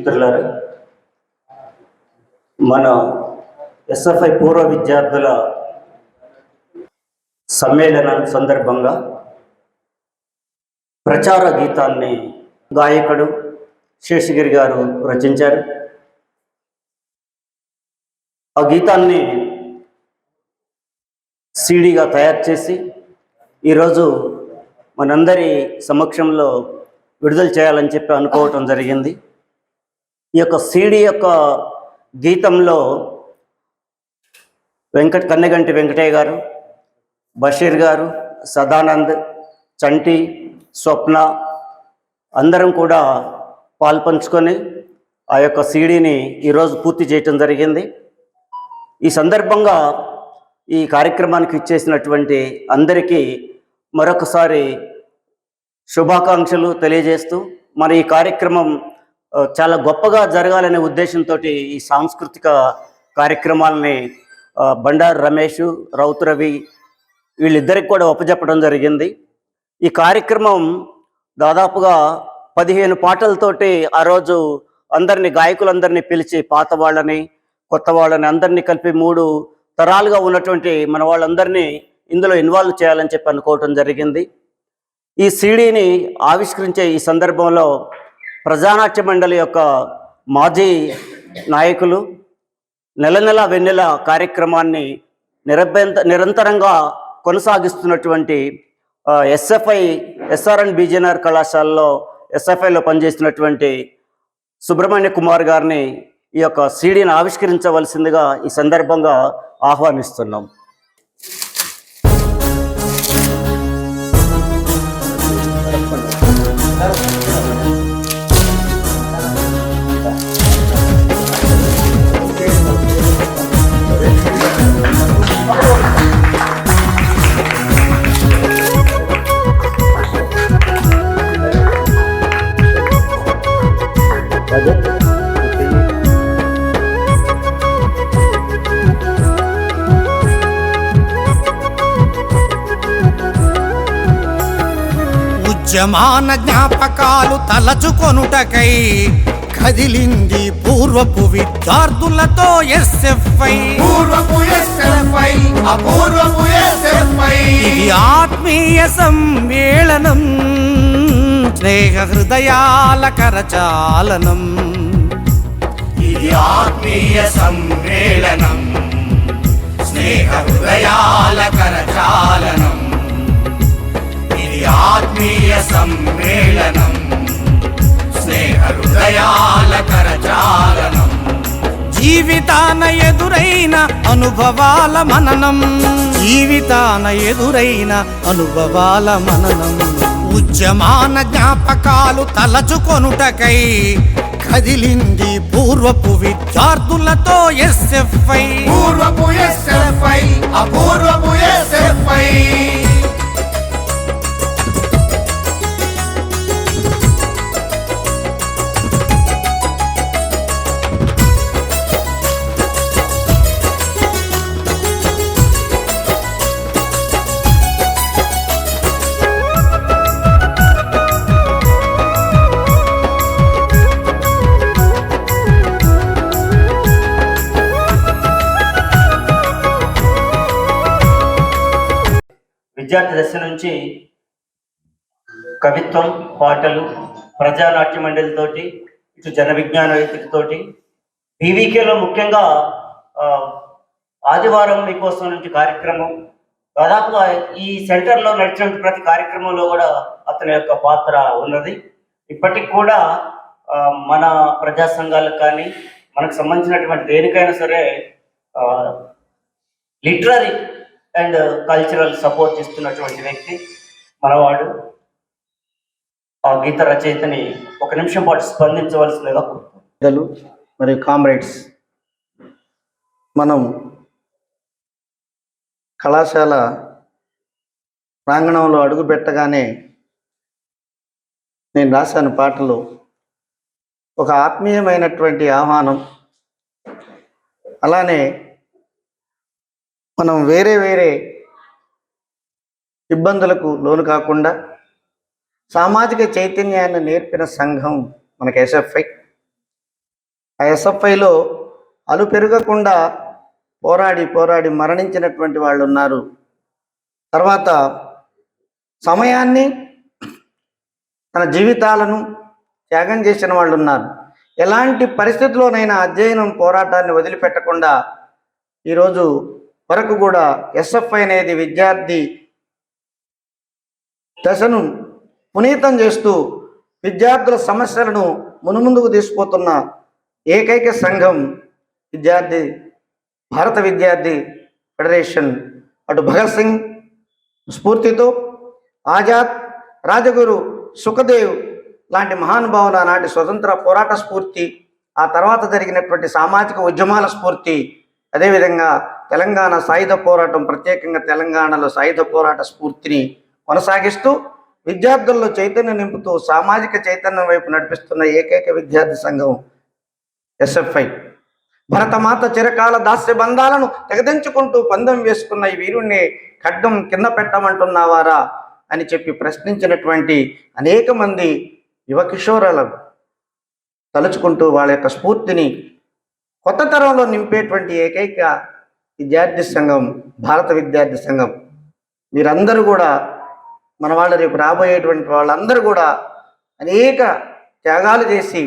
మిత్రులారా, మన ఎస్ఎఫ్ఐ పూర్వ విద్యార్థుల సమ్మేళనం సందర్భంగా ప్రచార గీతాన్ని గాయకుడు శేషగిరి గారు రచించారు. ఆ గీతాన్ని సీడీగా తయారు చేసి ఈరోజు మనందరి సమక్షంలో విడుదల చేయాలని చెప్పి అనుకోవటం జరిగింది. ఈ యొక్క సీడీ యొక్క గీతంలో కన్నెగంటి వెంకటయ్య గారు, బషీర్ గారు, సదానంద్, చంటి, స్వప్న అందరం కూడా పాల్పంచుకొని ఆ యొక్క సీడీని ఈరోజు పూర్తి చేయటం జరిగింది. ఈ సందర్భంగా ఈ కార్యక్రమానికి ఇచ్చేసినటువంటి అందరికీ మరొకసారి శుభాకాంక్షలు తెలియజేస్తూ, మరి ఈ కార్యక్రమం చాలా గొప్పగా జరగాలనే ఉద్దేశంతో ఈ సాంస్కృతిక కార్యక్రమాలని బండారు రమేష్, రౌతు రవి వీళ్ళిద్దరికి కూడా ఒప్పజెప్పడం జరిగింది. ఈ కార్యక్రమం దాదాపుగా 15 పాటలతోటి ఆ రోజు అందరినీ గాయకులందరినీ పిలిచి పాత వాళ్ళని కొత్త వాళ్ళని అందరినీ కలిపి 3 తరాలుగా ఉన్నటువంటి మన వాళ్ళందరినీ ఇందులో ఇన్వాల్వ్ చేయాలని చెప్పి అనుకోవటం జరిగింది. ఈ సీడీని ఆవిష్కరించే ఈ సందర్భంలో ప్రజానాట్య మండలి యొక్క మాజీ నాయకులు నెల వెన్నెల కార్యక్రమాన్ని నిరంతరంగా కొనసాగిస్తున్నటువంటి ఎస్ఎఫ్ఐ ఎస్ఆర్ఎన్ బీజేఆర్ కళాశాలలో ఎస్ఎఫ్ఐలో పనిచేస్తున్నటువంటి సుబ్రహ్మణ్య కుమార్ గారిని ఈ యొక్క సీడీని ఆవిష్కరించవలసిందిగా ఈ సందర్భంగా ఆహ్వానిస్తున్నాం. ఉద్యమాన జ్ఞాపకాలు తలచుకొనుటకై కదిలింది పూర్వపు విద్యార్థులతో ఎస్ఎఫ్ఐ. ఇది ఆత్మీయ సమ్మేళనం, స్నేహ హృదయాల కరచాలనం. ఇది ఆత్మీయ సమ్మేళనం, స్నేహ హృదయాల కరచాలనం. ఇది ఆత్మీయ సమ్మేళనం, స్నేహ హృదయాల కరచాలనం. జీవితాన ఎదురైన అనుభవాల మననం, జీవితాన ఎదురైన అనుభవాల మననం. ఉద్యమాన జ్ఞాపకాలు తలచుకొనుటకై కదిలింది పూర్వపు విద్యార్థులతో ఎస్ఎఫ్ఐ. పూర్వపు ఎస్ఎఫ్ఐ, అపూర్వపు ఎస్ఎఫ్ఐ. విద్యార్థి దశ నుంచి కవిత్వం, పాటలు, ప్రజానాట్య మండలితోటి, ఇటు జన విజ్ఞాన వేదికతోటి, పీవీకేలో ముఖ్యంగా ఆదివారం మీకోసం నుంచి కార్యక్రమం, దాదాపుగా ఈ సెంటర్లో నడిచిన ప్రతి కార్యక్రమంలో కూడా అతని యొక్క పాత్ర ఉన్నది. ఇప్పటికి కూడా మన ప్రజా సంఘాలకు కానీ మనకు సంబంధించినటువంటి దేనికైనా సరే లిటరరీ అండ్ కల్చరల్ సపోర్ట్ ఇస్తున్నటువంటి వ్యక్తి మనవాడు. ఆ గీత రచయితని 1 నిమిషం పాటు స్పందించవలసిందిగా కోరుతున్నాను. మరియు కామ్రేడ్స్, మనం కళాశాల ప్రాంగణంలో అడుగు పెట్టగానే నేను రాశాను పాటలు. ఒక ఆత్మీయమైనటువంటి ఆహ్వానం. అలానే మనం వేరే ఇబ్బందులకు లోను కాకుండా సామాజిక చైతన్యాన్ని నేర్పిన సంఘం మనకి ఎస్ఎఫ్ఐ. ఆ ఎస్ఎఫ్ఐలో అలు పెరగకుండా పోరాడి పోరాడి మరణించినటువంటి వాళ్ళు ఉన్నారు. తర్వాత సమయాన్ని తన జీవితాలను త్యాగం చేసిన వాళ్ళు ఉన్నారు. ఎలాంటి పరిస్థితుల్లోనైనా అధ్యయనం పోరాటాన్ని వదిలిపెట్టకుండా ఈరోజు వరకు కూడా ఎస్ఎఫ్ఐ అనేది విద్యార్థి దశను పునీతం చేస్తూ విద్యార్థుల సమస్యలను మునుముందుకు తీసుకుపోతున్న ఏకైక సంఘం భారత విద్యార్థి ఫెడరేషన్. అటు భగత్ సింగ్ స్ఫూర్తితో, ఆజాద్, రాజగురు, సుఖదేవ్ లాంటి మహానుభావుల నాటి స్వతంత్ర పోరాట స్ఫూర్తి, ఆ తర్వాత జరిగినటువంటి సామాజిక ఉద్యమాల స్ఫూర్తి, అదేవిధంగా తెలంగాణ సాయుధ పోరాటం, ప్రత్యేకంగా తెలంగాణలో సాయుధ పోరాట స్ఫూర్తిని కొనసాగిస్తూ విద్యార్థుల్లో చైతన్యం నింపుతూ సామాజిక చైతన్యం వైపు నడిపిస్తున్న ఏకైక విద్యార్థి సంఘం ఎస్ఎఫ్ఐ. భరతమాత చిరకాల దాస్య బంధాలను తెగదించుకుంటూ పందెం వేసుకున్న ఈ వీరుణ్ణి ఖడ్గం కింద పెట్టమంటున్నావారా అని చెప్పి ప్రశ్నించినటువంటి అనేక మంది యువ కిషోరాలను తలుచుకుంటూ వాళ్ళ యొక్క స్ఫూర్తిని కొత్త తరంలో నింపేటువంటి ఏకైక విద్యార్థి సంఘం భారత విద్యార్థి సంఘం. మీరందరూ కూడా మన వాళ్ళు, రేపు రాబోయేటువంటి వాళ్ళందరూ కూడా అనేక త్యాగాలు చేసి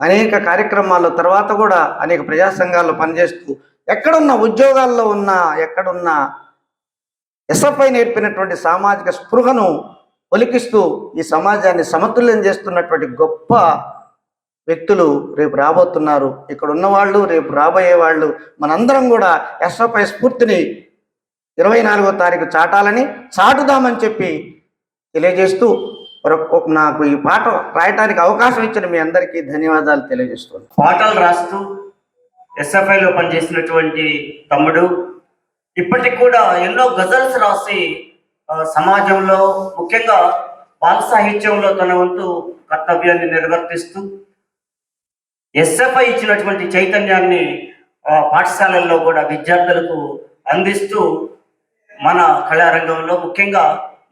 అనేక కార్యక్రమాల్లో తర్వాత కూడా అనేక ప్రజా సంఘాల్లో పనిచేస్తూ ఎక్కడున్న ఉద్యోగాల్లో ఉన్నా ఎక్కడున్నా ఎస్ఎఫ్ఐ నేర్పినటువంటి సామాజిక స్పృహను ఒలికిస్తూ ఈ సమాజాన్ని సమతుల్యం చేస్తున్నటువంటి గొప్ప వ్యక్తులు రేపు రాబోతున్నారు. ఇక్కడ ఉన్నవాళ్ళు, రేపు రాబోయే వాళ్ళు మనందరం కూడా ఎస్ఎఫ్ఐ స్ఫూర్తిని 24వ తారీఖు చాటుదామని చెప్పి తెలియజేస్తూ నాకు ఈ పాట రాయటానికి అవకాశం ఇచ్చిన మీ అందరికీ ధన్యవాదాలు తెలియజేస్తున్నాను. పాటలు రాస్తూ ఎస్ఎఫ్ఐలో పనిచేసినటువంటి తమ్ముడు ఇప్పటికి కూడా ఎన్నో గజల్స్ రాసి సమాజంలో, ముఖ్యంగా బాల సాహిత్యంలో తన వంతు కర్తవ్యాన్ని నిర్వర్తిస్తూ ఎస్ఎఫ్ఐ ఇచ్చినటువంటి చైతన్యాన్ని పాఠశాలల్లో కూడా విద్యార్థులకు అందిస్తూ మన కళారంగంలో, ముఖ్యంగా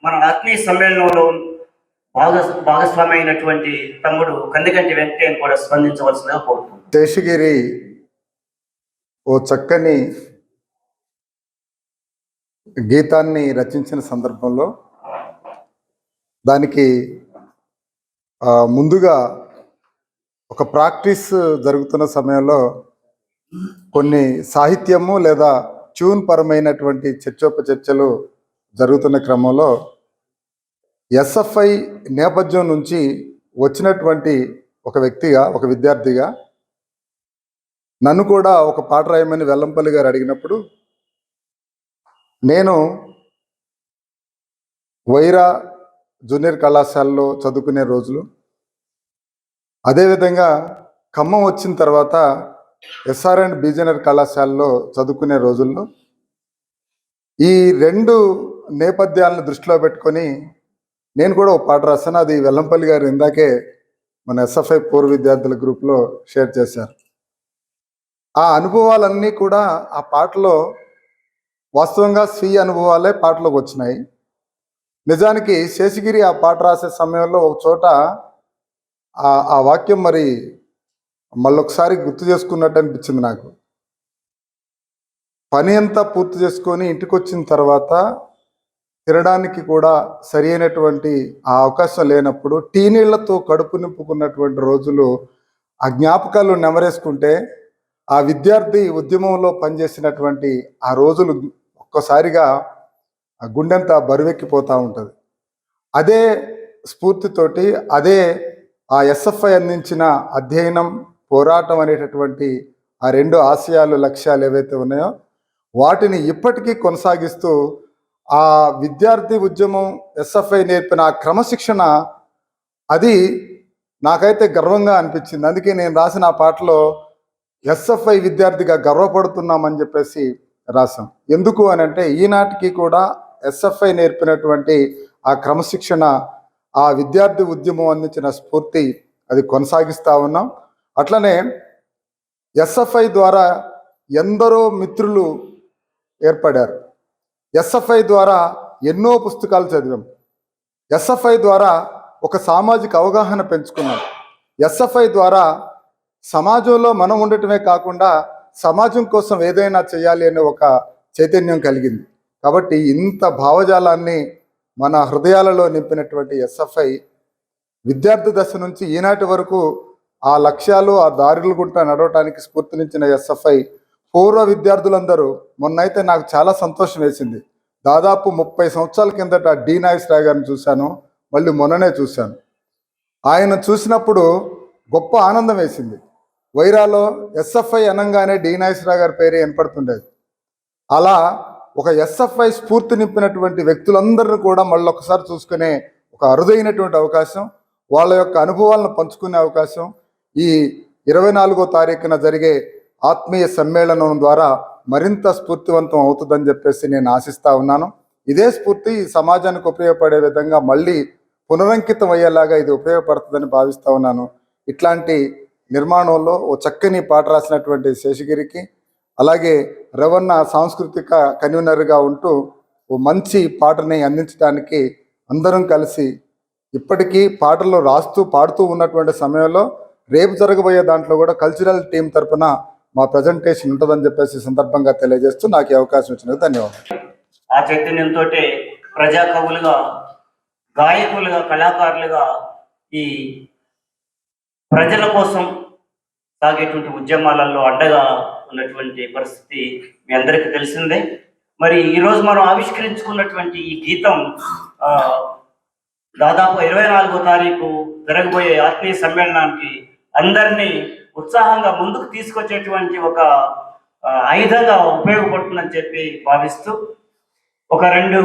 మన ఆత్మీయ సమ్మేళనంలో భాగస్వామి అయినటువంటి తమ్ముడు కందికంటి వెంకటయ్యను కూడా స్పందించవలసిందిగా కోరుతున్నాను. శేషగిరి ఓ చక్కని గీతాన్ని రచించిన సందర్భంలో దానికి ముందుగా ఒక ప్రాక్టీస్ జరుగుతున్న సమయంలో కొన్ని సాహిత్యము లేదా ట్యూన్ పరమైనటువంటి చర్చోపచర్చలు జరుగుతున్న క్రమంలో ఎస్ఎఫ్ఐ నేపథ్యం నుంచి వచ్చినటువంటి ఒక వ్యక్తిగా, ఒక విద్యార్థిగా నన్ను కూడా ఒక పాట రాయమని వెల్లంపల్లి గారు అడిగినప్పుడు నేను వైరా జూనియర్ కళాశాలలో చదువుకునే రోజులు, అదేవిధంగా ఖమ్మం వచ్చిన తర్వాత ఎస్ఆర్ఎండ్ బీజనర్ కళాశాలలో చదువుకునే రోజుల్లో ఈ రెండు నేపథ్యాలను దృష్టిలో పెట్టుకొని నేను కూడా ఒక పాట రాశాను. అది వెల్లంపల్లి గారు ఇందాకే మన ఎస్ఎఫ్ఐ పూర్వ విద్యార్థుల గ్రూప్లో షేర్ చేశారు. ఆ అనుభవాలన్నీ కూడా ఆ పాటలో వాస్తవంగా స్వీయ అనుభవాలే పాటలోకి వచ్చినాయి. నిజానికి శేషగిరి ఆ పాట రాసే సమయంలో ఒక చోట ఆ వాక్యం మరి మళ్ళొకసారి గుర్తు చేసుకున్నట్టు అనిపించింది నాకు. పని అంతా పూర్తి చేసుకొని ఇంటికి వచ్చిన తర్వాత తినడానికి కూడా సరి అయినటువంటి ఆ అవకాశం లేనప్పుడు టీ నీళ్లతో కడుపు నింపుకున్నటువంటి రోజులు, ఆ జ్ఞాపకాలు నెమరేసుకుంటే ఆ విద్యార్థి ఉద్యమంలో పనిచేసినటువంటి ఆ రోజులు ఒక్కసారిగా గుండెంతా బరువెక్కిపోతూ ఉంటుంది. అదే స్ఫూర్తితోటి, అదే ఆ ఎస్ఎఫ్ఐ అందించిన అధ్యయనం, పోరాటం అనేటటువంటి ఆ రెండు ఆశయాలు, లక్ష్యాలు ఏవైతే ఉన్నాయో వాటిని ఇప్పటికీ కొనసాగిస్తూ ఆ విద్యార్థి ఉద్యమం, ఎస్ఎఫ్ఐ నేర్పిన ఆ క్రమశిక్షణ, అది నాకైతే గర్వంగా అనిపించింది. అందుకే నేను రాసిన ఆ పాటలో ఎస్ఎఫ్ఐ విద్యార్థిగా గర్వపడుతున్నామని చెప్పేసి రాసాం. ఎందుకు అని అంటే ఈనాటికి కూడా ఎస్ఎఫ్ఐ నేర్పినటువంటి ఆ క్రమశిక్షణ, ఆ విద్యార్థి ఉద్యమం అందించిన స్ఫూర్తి అది కొనసాగిస్తూ ఉన్నాం. అట్లనే ఎస్ఎఫ్ఐ ద్వారా ఎందరో మిత్రులు ఏర్పడారు. ఎస్ఎఫ్ఐ ద్వారా ఎన్నో పుస్తకాలు చదివాం. ఎస్ఎఫ్ఐ ద్వారా ఒక సామాజిక అవగాహన పెంచుకున్నాం. ఎస్ఎఫ్ఐ ద్వారా సమాజంలో మనం ఉండటమే కాకుండా సమాజం కోసం ఏదైనా చేయాలి అనే ఒక చైతన్యం కలిగింది. కాబట్టి ఇంత భావజాలాన్ని మన హృదయాలలో నింపినటువంటి ఎస్ఎఫ్ఐ విద్యార్థి దశ నుంచి ఈనాటి వరకు ఆ లక్ష్యాలు ఆ దారుల గుంట నడవటానికి స్ఫూర్తినిచ్చిన ఎస్ఎఫ్ఐ పూర్వ విద్యార్థులందరూ, మొన్నైతే నాకు చాలా సంతోషం వేసింది. దాదాపు 30 సంవత్సరాల కిందట డి నాగేశ్వరరావు గారిని చూశాను, మళ్ళీ మొన్ననే చూశాను. ఆయన చూసినప్పుడు గొప్ప ఆనందం వేసింది. వైరాలో ఎస్ఎఫ్ఐ అనగానే డి నాగేశ్వరరావు గారి పేరే వినపడుతుండేది. అలా ఒక ఎస్ఎఫ్ఐ స్ఫూర్తి నింపినటువంటి వ్యక్తులందరినీ కూడా మళ్ళొకసారి చూసుకునే ఒక అరుదైనటువంటి అవకాశం, వాళ్ళ యొక్క అనుభవాలను పంచుకునే అవకాశం ఈ 24వ తారీఖున జరిగే ఆత్మీయ సమ్మేళనం ద్వారా మరింత స్ఫూర్తివంతం అవుతుందని చెప్పేసి నేను ఆశిస్తా ఉన్నాను. ఇదే స్ఫూర్తి ఈ సమాజానికి ఉపయోగపడే విధంగా మళ్ళీ పునరంకితం అయ్యేలాగా ఇది ఉపయోగపడుతుందని భావిస్తా ఉన్నాను. ఇట్లాంటి నిర్మాణంలో ఓ చక్కని పాట రాసినటువంటి శేషగిరికి, అలాగే రవణ సాంస్కృతిక కన్వీనర్గా ఉంటూ ఓ మంచి పాటని అందించడానికి అందరం కలిసి ఇప్పటికీ పాటలు రాస్తూ పాడుతూ ఉన్నటువంటి సమయంలో రేపు జరగబోయే దాంట్లో కూడా కల్చరల్ టీం తరపున మా ప్రజెంటేషన్ ఉంటుందని చెప్పేసి సందర్భంగా తెలియజేస్తూ నాకు ఈ అవకాశం ఇచ్చినందుకు ధన్యవాదాలు. ఆ చైతన్యంతో ప్రజా కవులుగా, గాయకులుగా, కళాకారులుగా ఈ ప్రజల కోసం సాగేటువంటి ఉద్యమాలలో అండగా ఉన్నటువంటి పరిస్థితి మీ అందరికీ తెలిసిందే. మరి ఈరోజు మనం ఆవిష్కరించుకున్నటువంటి ఈ గీతం దాదాపు 24వ తారీఖు జరగబోయే ఆత్మీయ సమ్మేళనానికి అందరినీ ఉత్సాహంగా ముందుకు తీసుకొచ్చేటువంటి ఒక ఆయుధంగా ఉపయోగపడుతుందని చెప్పి భావిస్తూ ఒక 2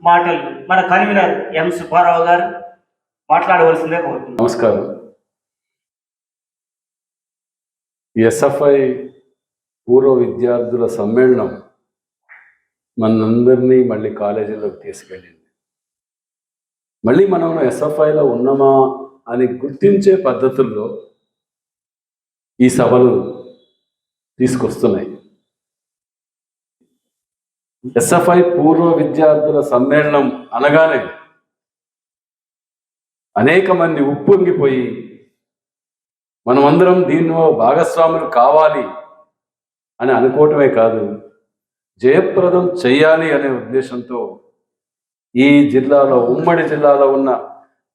మాటలు మన కన్వీనర్ ఎం సుబ్బారావు గారు మాట్లాడవలసిందే కోరుతున్నాను. నమస్కారం. ఎస్ఎఫ్ఐ పూర్వ విద్యార్థుల సమ్మేళనం మనందరినీ మళ్ళీ కాలేజీలోకి తీసుకెళ్ళింది. మళ్ళీ మనం ఎస్ఎఫ్ఐలో ఉన్నామా అని గుర్తించే పద్ధతుల్లో ఈ సభలు తీసుకొస్తున్నాయి. ఎస్ఎఫ్ఐ పూర్వ విద్యార్థుల సమ్మేళనం అనగానే అనేక మంది ఉప్పొంగిపోయి మనమందరం దీనిలో భాగస్వాములు కావాలి అని అనుకోవటమే కాదు, జయప్రదం చెయ్యాలి అనే ఉద్దేశంతో ఈ జిల్లాలో, ఉమ్మడి జిల్లాలో ఉన్న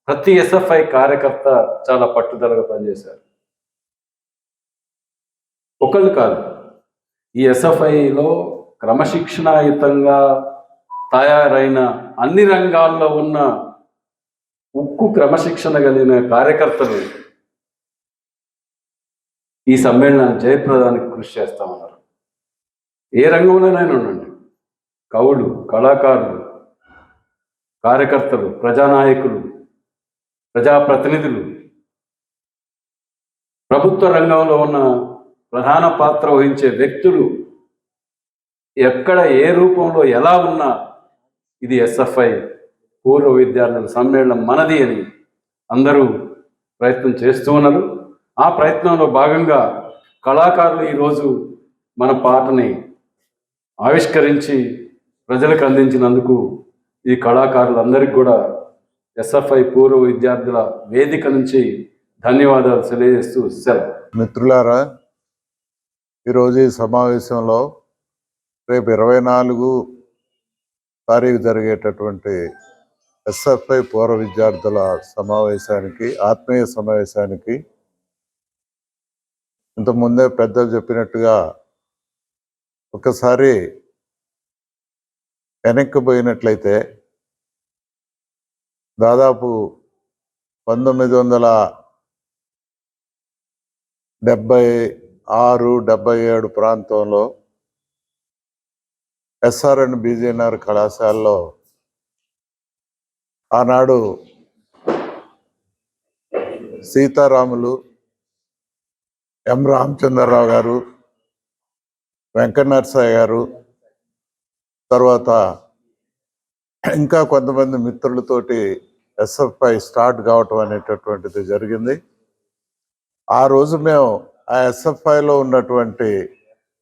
ప్రతి ఎస్ఎఫ్ఐ కార్యకర్త చాలా పట్టుదలగా పనిచేశారు. ఒకళ్ళు కాదు, ఈ ఎస్ఎఫ్ఐలో క్రమశిక్షణాయుతంగా తయారైన అన్ని రంగాల్లో ఉన్న ఉక్కు క్రమశిక్షణ కలిగిన కార్యకర్తలు ఈ సమ్మేళనాన్ని జయప్రదానికి కృషి చేస్తా ఉన్నారు. ఏ రంగంలోనైనా ఉండండి, కవులు, కళాకారులు, కార్యకర్తలు, ప్రజానాయకులు, ప్రజాప్రతినిధులు, ప్రభుత్వ రంగంలో ఉన్న ప్రధాన పాత్ర వహించే వ్యక్తులు ఎక్కడ ఏ రూపంలో ఎలా ఉన్నా ఇది ఎస్ఎఫ్ఐ పూర్వ విద్యార్థుల సమ్మేళనం మనది అని అందరూ ప్రయత్నం చేస్తూ ఉన్నారు. ఆ ప్రయత్నంలో భాగంగా కళాకారులు ఈరోజు మన పాటని ఆవిష్కరించి ప్రజలకు అందించినందుకు ఈ కళాకారులందరికీ కూడా ఎస్ఎఫ్ఐ పూర్వ విద్యార్థుల వేదిక నుంచి ధన్యవాదాలు తెలియజేస్తూ సెలవు. మిత్రులారా, ఈరోజు ఈ సమావేశంలో రేపు 24 తారీఖు జరిగేటటువంటి ఎస్ఎఫ్ఐ పూర్వ విద్యార్థుల సమావేశానికి, ఆత్మీయ సమావేశానికి ఇంతకుముందే పెద్దలు చెప్పినట్టుగా ఒకసారి వెనక్కి పోయినట్లయితే దాదాపు 1976-77 ప్రాంతంలో ఎస్ఆర్ఎన్ బీజేఎన్ఆర్ కళాశాలలో ఆనాడు సీతారాములు, ఎం రామచంద్రరావు గారు, వెంకటనరసయ్య గారు, తర్వాత ఇంకా కొంతమంది మిత్రులతోటి ఎస్ఎఫ్ఐ స్టార్ట్ కావటం అనేటటువంటిది జరిగింది. ఆ రోజు మేము ఆ ఎస్ఎఫ్ఐలో ఉన్నటువంటి,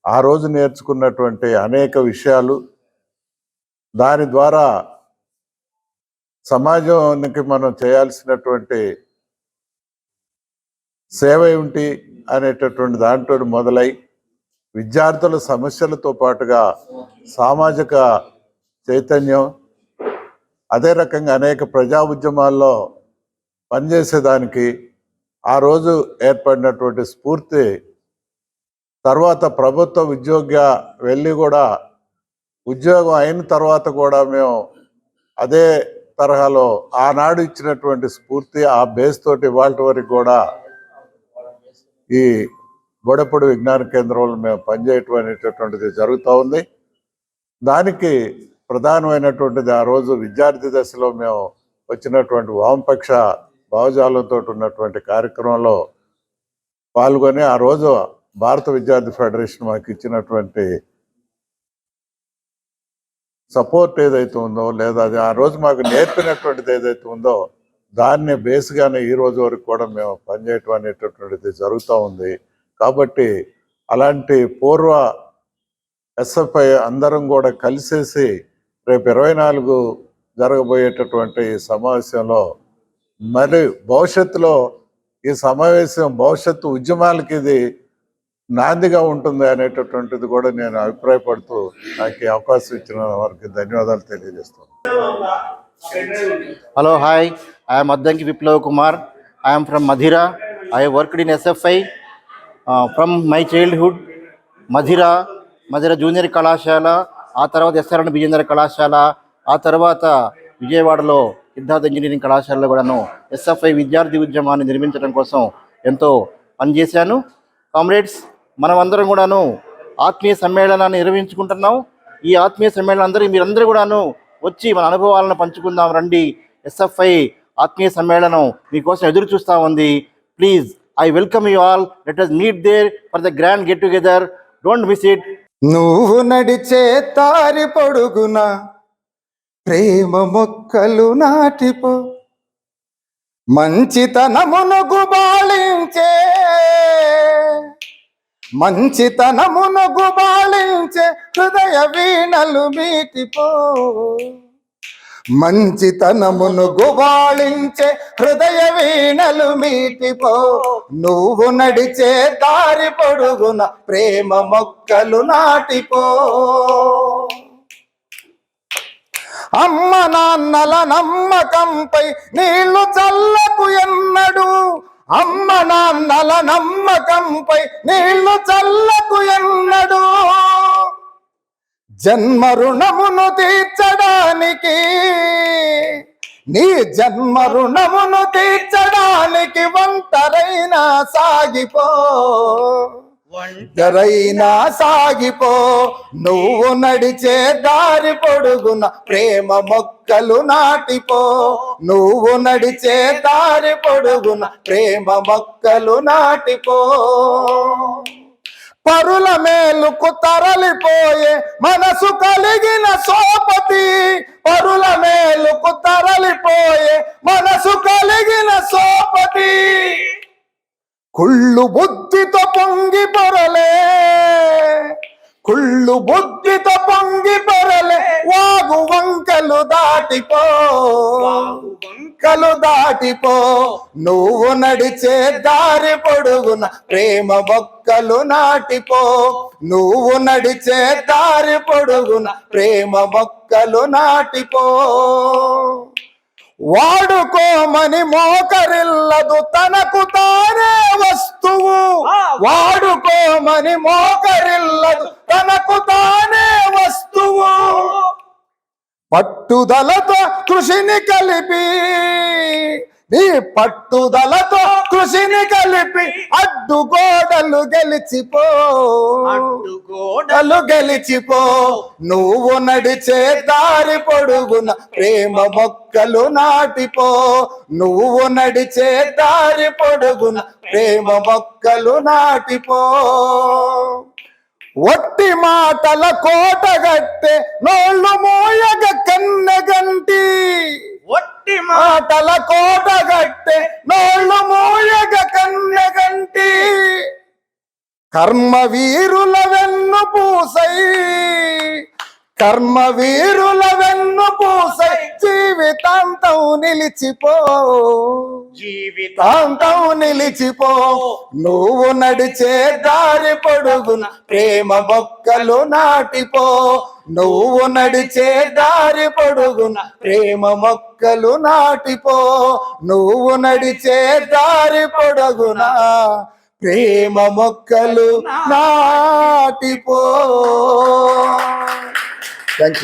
ఆ రోజు నేర్చుకున్నటువంటి అనేక విషయాలు, దాని ద్వారా సమాజానికి మనం చేయాల్సినటువంటి సేవ ఏమిటి అనేటటువంటి దాంట్లో మొదలై విద్యార్థుల సమస్యలతో పాటుగా సామాజిక చైతన్యం, అదే రకంగా అనేక ప్రజా ఉద్యమాల్లో పనిచేసేదానికి ఆ రోజు ఏర్పడినటువంటి స్ఫూర్తి తర్వాత ప్రభుత్వ ఉద్యోగిగా వెళ్ళి కూడా ఉద్యోగం అయిన తర్వాత కూడా మేము అదే తరహాలో ఆనాడు ఇచ్చినటువంటి స్ఫూర్తి ఆ బేస్ తోటి ఇవాళ వరకు కూడా ఈ బోడపూడి విజ్ఞాన కేంద్రంలో మేము పనిచేయటం అనేటటువంటిది జరుగుతూ ఉంది. దానికి ప్రధానమైనటువంటిది ఆ రోజు విద్యార్థి దశలో మేము వచ్చినటువంటి వామపక్ష భావజాలంతో ఉన్నటువంటి కార్యక్రమంలో పాల్గొని ఆ రోజు భారత విద్యార్థి ఫెడరేషన్ మాకు ఇచ్చినటువంటి సపోర్ట్ ఏదైతే ఉందో, లేదా అది ఆ రోజు మాకు నేర్పినటువంటిది ఏదైతే ఉందో దాన్ని బేస్గానే ఈ రోజు వరకు కూడా మేము పనిచేయటం అనేటటువంటిది జరుగుతూ ఉంది. కాబట్టి అలాంటి పూర్వ ఎస్ఎఫ్ఐ అందరం కూడా కలిసేసి రేపు 24 జరగబోయేటటువంటి ఈ సమావేశంలో మరి భవిష్యత్తులో ఈ సమావేశం భవిష్యత్తు ఉద్యమాలకి ఇది నాందిగా ఉంటుంది అనేటటువంటిది కూడా నేను అభిప్రాయపడుతూ నాకు ఈ అవకాశం ఇచ్చిన వారికి ధన్యవాదాలు తెలియజేస్తాను. Hello, hi. I am Addanki Viplav Kumar. I am from Madhira. I have worked in SFI from my childhood. Madhira Junior కళాశాల, ఆ తర్వాత ఎస్ఆర్ఎన్ బిజేంద్ర కళాశాల, ఆ తర్వాత విజయవాడలో సిద్ధార్థ ఇంజనీరింగ్ కళాశాలలో కూడాను ఎస్ఎఫ్ఐ విద్యార్థి ఉద్యమాన్ని నిర్మించడం కోసం ఎంతో పనిచేశాను. కామ్రేడ్స్, మనమందరం కూడాను ఆత్మీయ సమ్మేళనాన్ని నిర్వహించుకుంటున్నాం. ఈ ఆత్మీయ సమ్మేళనం మీరందరూ కూడాను వచ్చి మన అనుభవాలను పంచుకుందాం రండి. ఎస్ఎఫ్ఐ ఆత్మీయ సమ్మేళనం మీకోసం ఎదురు చూస్తూ ఉంది. Please, I welcome you all. Let us meet there for the grand get together. Don't miss it. నువ్వు నడిచే దారి పొడుగున ప్రేమ మొక్కలు నాటిపో, మంచితనమును గుబాళించే హృదయ వీణలు మీటిపో, మంచితనమును గుబాళించే హృదయ వీణలు మీటిపో. నువ్వు నడిచే దారి పొడుగున ప్రేమ మొక్కలు నాటిపో. అమ్మ నాన్నల నమ్మకంపై నీళ్లు చల్లకు ఎన్నడు, అమ్మ నాన్నల నమ్మకంపై నీళ్లు చల్లకు ఎన్నడు. జన్మ రుణమును తీర్చడానికి, నీ జన్మ రుణమును తీర్చడానికి ఒంటరైనా సాగిపో, నువ్వు నడిచే దారి పొడుగున ప్రేమ మొక్కలు నాటిపో, నువ్వు నడిచే దారి పొడుగున ప్రేమ మొక్కలు నాటిపో. పరుల మేలుకు తరలిపోయే మనసు కలిగిన సోపతి, పరుల మేలుకు తరలిపోయే మనసు కలిగిన సోపతి. కుళ్ళు బుద్ధితో పొంగి పొరలే వాగు వంకలు దాటిపో, నువ్వు నడిచే దారి పొడుగున ప్రేమ మొక్కలు నాటిపో, నువ్వు నడిచే దారి పొడుగున ప్రేమ మొక్కలు నాటిపో. వాడుకోమని మోకరిల్లదు తనకు తానే వస్తువు, వాడుకోమని మోకరిల్లదు తనకు తానే వస్తువు. పట్టుదలతో కృషిని కలిపి, నీ పట్టుదలతో కృషిని కలిపి అడ్డుగోడలు గెలిచిపో, నువ్వు నడిచే దారి పొడుగున ప్రేమ మొక్కలు నాటిపో, నువ్వు నడిచే దారి పొడుగున ప్రేమ మొక్కలు నాటిపో. ఒట్టి మాటల కోటగట్టే నోళ్ళు మోయగ కన్నెగంటి, ఒట్టి మాటల కోటగట్టే నోళ్ళు మోయగ కన్నెగంటి. కర్మ వీరుల వెన్ను పూసై, కర్మ వీరుల వెన్ను పూసై జీవితాంతం నిలిచిపో, జీవితాంతం నిలిచిపో. నువ్వు నడిచే దారి పొడుగున ప్రేమ మొక్కలు నాటిపో, నువ్వు నడిచే దారి పొడుగున ప్రేమ మొక్కలు నాటిపో, నువ్వు నడిచే దారి పొడుగున ప్రేమ మొక్కలు నాటిపో. Thank you.